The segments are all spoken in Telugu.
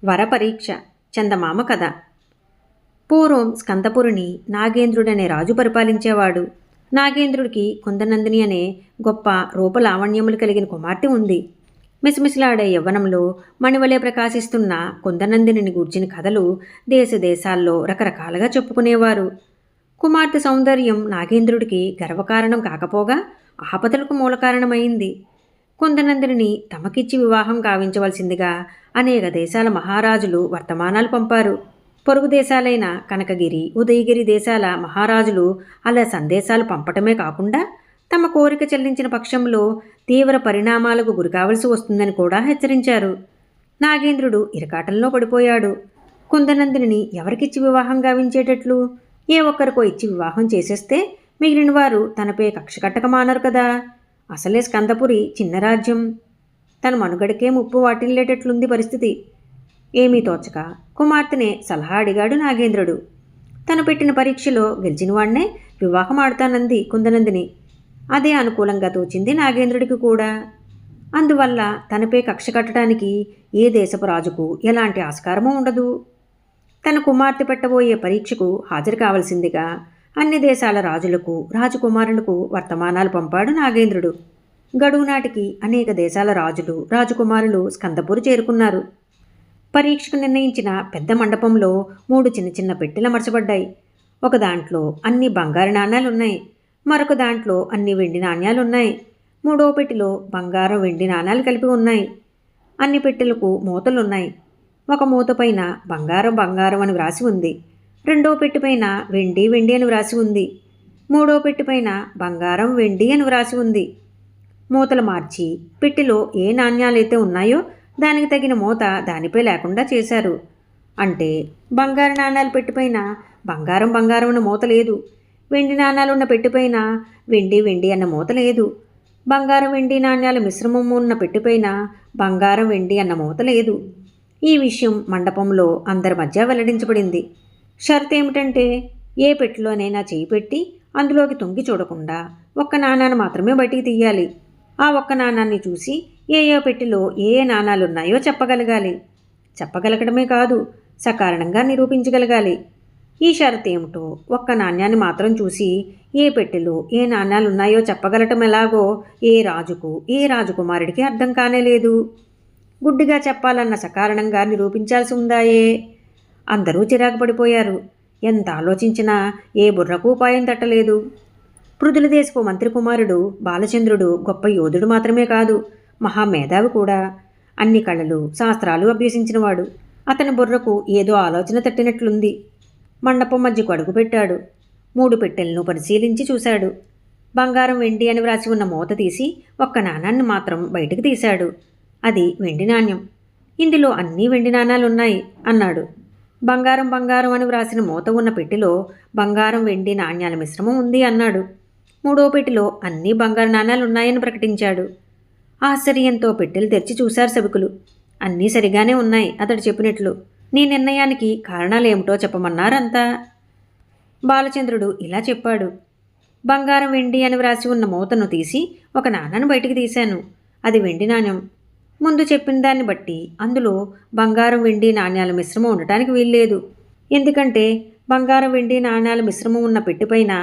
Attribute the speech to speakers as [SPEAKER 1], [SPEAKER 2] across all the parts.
[SPEAKER 1] వరపరీక్ష చందమామ కథ. పూర్వం స్కందపురిని నాగేంద్రుడనే రాజు పరిపాలించేవాడు. నాగేంద్రుడికి కుందనందిని అనే గొప్ప రూపలావణ్యములు కలిగిన కుమార్తె ఉంది. మిసమిసలాడే యవ్వనంలో మణివలే ప్రకాశిస్తున్న కుందనందిని గూర్చిన కథలు దేశాల్లో రకరకాలుగా చెప్పుకునేవారు. కుమార్తె సౌందర్యం నాగేంద్రుడికి గర్వకారణం కాకపోగా ఆపదలకు మూలకారణమైంది. కుందనందిని తమకిచ్చి వివాహం కావించవలసిందిగా అనేక దేశాల మహారాజులు వర్తమానాలు పంపారు. పొరుగు దేశాలైన కనకగిరి, ఉదయగిరి దేశాల మహారాజులు అలా సందేశాలు పంపటమే కాకుండా తమ కోరిక చెల్లించిన పక్షంలో తీవ్ర పరిణామాలకు గురికావలసి వస్తుందని కూడా హెచ్చరించారు. నాగేంద్రుడు ఇరకాటంలో పడిపోయాడు. కుందనందిని ఎవరికిచ్చి వివాహం గావించేటట్లు? ఏ ఒక్కరికో ఇచ్చి వివాహం చేసేస్తే మిగిలిన వారు తనపై కక్ష కట్టకమానరు కదా. అసలే స్కందపురి చిన్న రాజ్యం. తన మనుగడకే ముప్పు వాటిల్లేటట్లుంది పరిస్థితి. ఏమీ తోచక కుమార్తెనే సలహా అడిగాడు నాగేంద్రుడు. తను పెట్టిన పరీక్షలో గెలిచిన వాడినే వివాహం ఆడుతానంది కుందనందిని. అదే అనుకూలంగా తోచింది నాగేంద్రుడికి కూడా. అందువల్ల తనపై కక్ష కట్టడానికి ఏ దేశపు రాజుకు ఎలాంటి ఆస్కారమూ ఉండదు. తన కుమార్తె పెట్టబోయే పరీక్షకు హాజరు కావలసిందిగా అన్ని దేశాల రాజులకు, రాజకుమారులకు వర్తమానాలు పంపాడు నాగేంద్రుడు. గడువు నాటికి అనేక దేశాల రాజులు, రాజకుమారులు స్కందపురి చేరుకున్నారు. పరీక్షకు నిర్ణయించిన పెద్ద మండపంలో 3 చిన్న చిన్న పెట్టెలు అమర్చబడ్డాయి. ఒక దాంట్లో అన్ని బంగారు నాణాలున్నాయి. మరొక దాంట్లో అన్ని వెండి నాణ్యాలున్నాయి. 3వ పెట్టెలో బంగారం, వెండి నాణాలు కలిపి ఉన్నాయి. అన్ని పెట్టెలకు మూతలున్నాయి. ఒక మూత పైన బంగారం బంగారం అని వ్రాసి ఉంది. 2వ పెట్టెపైన వెండి వెండి అని వ్రాసి ఉంది. 3వ పెట్టెపైన బంగారం వెండి అని వ్రాసి ఉంది. మూతలు మార్చి పెట్టెలో ఏ నాణ్యాలైతే ఉన్నాయో దానికి తగిన మూత దానిపై లేకుండా చేశారు. అంటే బంగారు నాణాలు పెట్టెపైన బంగారం బంగారం అన్న మూత లేదు. వెండి నాణాలున్న పెట్టెపైన వెండి వెండి అన్న మూత లేదు. బంగారం వెండి నాణ్యాల మిశ్రమం ఉన్న పెట్టెపైన బంగారం వెండి అన్న మూత లేదు. ఈ విషయం మండపంలో అందరి మధ్య వెల్లడించబడింది. షరతు ఏమిటంటే ఏ పెట్టెలోనైనా చేయి పెట్టి అందులోకి తొంగి చూడకుండా ఒక్క నాణాన్ని మాత్రమే బయటికి తీయాలి. ఆ ఒక్క నాణాన్ని చూసి ఏ పెట్టెలో ఏ నాణాలున్నాయో చెప్పగలగాలి. చెప్పగలగడమే కాదు, సకారణంగా నిరూపించగలగాలి. ఈ షరతు ఏమిటో ఒక్క నాణ్యాన్ని మాత్రం చూసి ఏ పెట్టెలో ఏ నాణ్యాలున్నాయో చెప్పగలటం ఎలాగో ఏ రాజుకు, ఏ రాజకుమారుడికి అర్థం కానేలేదు. గుడ్డిగా చెప్పాలన్న సకారణంగా నిరూపించాల్సి ఉందాయే. అందరూ చిరాకు పడిపోయారు. ఎంత ఆలోచించినా ఏ బుర్రకు ఉపాయం తట్టలేదు. పృథుల దేశపు మంత్రి కుమారుడు బాలచంద్రుడు గొప్ప యోధుడు మాత్రమే కాదు, మహామేధావి కూడా. అన్ని కళలు, శాస్త్రాలు అభ్యసించినవాడు. అతని బుర్రకు ఏదో ఆలోచన తట్టినట్లుంది. మండపం మధ్యకు అడుగుపెట్టాడు. 3 పెట్టెలను పరిశీలించి చూశాడు. బంగారం వెండి అని వ్రాసి ఉన్న మూత తీసి ఒక్క నాణాన్ని మాత్రం బయటికి తీశాడు. అది వెండి నాణ్యం. ఇందులో అన్నీ వెండి నాణాలున్నాయి అన్నాడు. బంగారం బంగారం అని వ్రాసిన మూత ఉన్న పెట్టెలో బంగారం వెండి నాణ్యాల మిశ్రమం ఉంది అన్నాడు. 3వ పెట్టెలో అన్నీ బంగారు నాణాలున్నాయని ప్రకటించాడు. ఆశ్చర్యంతో పెట్టెలు తెరిచి చూశారు సభికులు. అన్నీ సరిగానే ఉన్నాయి అతడు చెప్పినట్లు. నీ నిర్ణయానికి కారణాలేమిటో చెప్పమన్నారంతా. బాలచంద్రుడు ఇలా చెప్పాడు. బంగారం వెండి అని వ్రాసి ఉన్న మూతను తీసి ఒక నాణాన్ని బయటికి తీశాను. అది వెండి నాణ్యం. ముందు చెప్పిన దాన్ని బట్టి అందులో బంగారం వెండి నాణ్యాల మిశ్రమం ఉండటానికి వీల్లేదు. ఎందుకంటే బంగారం వెండి నాణ్యాల మిశ్రమం ఉన్న పెట్టెపైన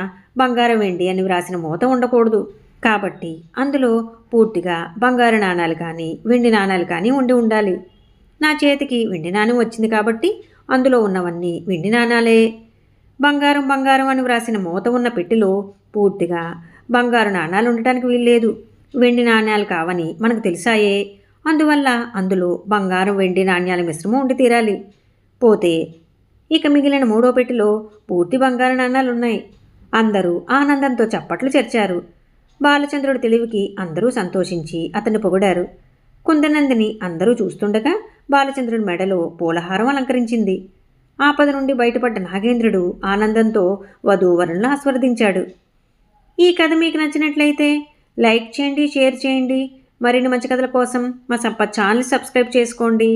[SPEAKER 1] బంగారం వెండి అని వ్రాసిన మూత ఉండకూడదు. కాబట్టి అందులో పూర్తిగా బంగారు నాణాలు కానీ వెండి నాణాలు కానీ ఉండాలి. నా చేతికి వెండి నాణ్యం వచ్చింది కాబట్టి అందులో ఉన్నవన్నీ వెండి నాణాలే. బంగారం బంగారం అని వ్రాసిన మూత ఉన్న పెట్టెలో పూర్తిగా బంగారు నాణాలు ఉండటానికి వీల్లేదు. వెండి నాణ్యాలు కావని మనకు తెలిసాయే. అందువల్ల అందులో బంగారం వెండి నాణ్యాల మిశ్రమం ఉండి తీరాలి. పోతే ఇక మిగిలిన 3వ పెట్టెలో పూర్తి బంగారు నాణాలున్నాయి. అందరూ ఆనందంతో చప్పట్లు చెర్చారు. బాలచంద్రుడి తెలివికి అందరూ సంతోషించి అతన్ని పొగిడారు. కుందనందిని అందరూ చూస్తుండగా బాలచంద్రుడి మెడలో పూలహారం అలంకరించింది. ఆపద నుండి బయటపడ్డ నాగేంద్రుడు ఆనందంతో వధూవరులను ఆస్వాదించాడు. ఈ కథ మీకు నచ్చినట్లయితే లైక్ చేయండి, షేర్ చేయండి. మరిన్ని మంచి కథల కోసం మా సంపత్ ఛానల్ సబ్స్క్రైబ్ చేసుకోండి.